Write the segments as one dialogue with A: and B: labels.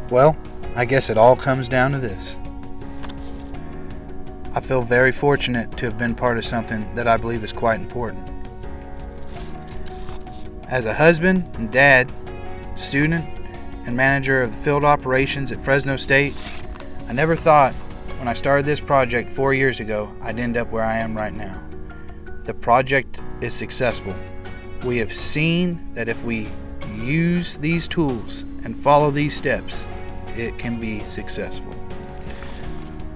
A: Well, I guess it all comes down to this. I feel very fortunate to have been part of something that I believe is quite important. As a husband and dad, student, and manager of the field operations at Fresno State, I never thought when I started this project 4 years ago I'd end up where I am right now. The project is successful. We have seen that if we use these tools and follow these steps, it can be successful.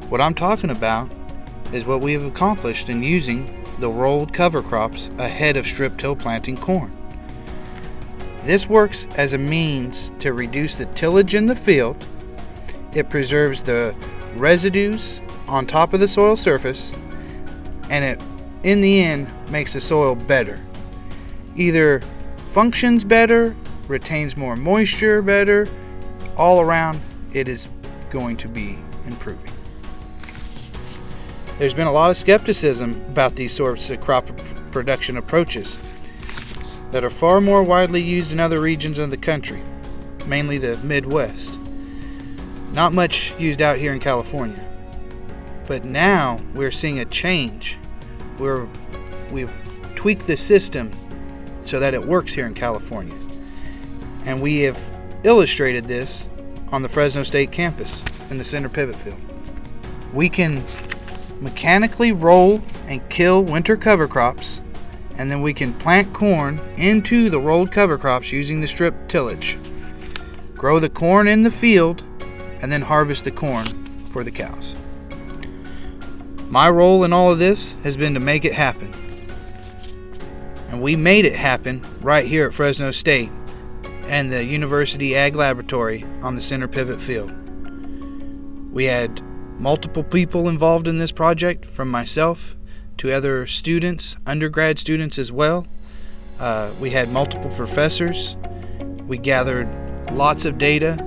A: What I'm talking about is what we have accomplished in using the rolled cover crops ahead of strip-till planting corn. This works as a means to reduce the tillage in the field. It preserves the residues on top of the soil surface, and it, in the end, makes the soil better. Either functions better, retains more moisture better, all around it is going to be improving. There's been a lot of skepticism about these sorts of crop production approaches that are far more widely used in other regions of the country, mainly the Midwest. Not much used out here in California. But now we're seeing a change where we've tweaked the system so that it works here in California. And we have illustrated this on the Fresno State campus in the center pivot field. We can mechanically roll and kill winter cover crops, and then we can plant corn into the rolled cover crops using the strip tillage. Grow the corn in the field, and then harvest the corn for the cows. My role in all of this has been to make it happen. And we made it happen right here at Fresno State and the University Ag Laboratory on the center pivot field. We had multiple people involved in this project, from myself to other students, undergrad students as well. We had multiple professors. We gathered lots of data.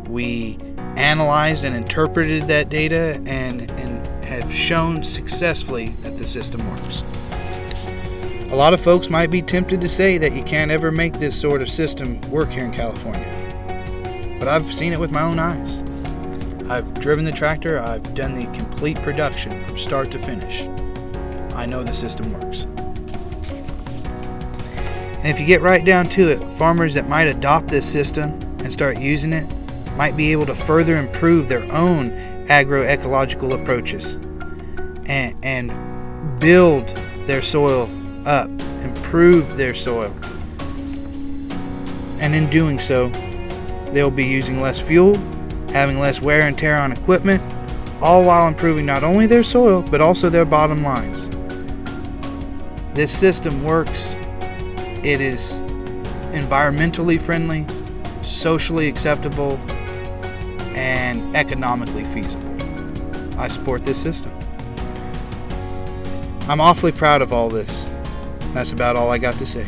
A: We analyzed and interpreted that data and have shown successfully that the system works. A lot of folks might be tempted to say that you can't ever make this sort of system work here in California. But I've seen it with my own eyes. I've driven the tractor, I've done the complete production from start to finish. I know the system works. And if you get right down to it, farmers that might adopt this system and start using it might be able to further improve their own agroecological approaches and build their soil up, improve their soil. And in doing so, they'll be using less fuel, having less wear and tear on equipment, all while improving not only their soil, but also their bottom lines. This system works. It is environmentally friendly, socially acceptable, and economically feasible. I support this system. I'm awfully proud of all this. That's about all I got to say.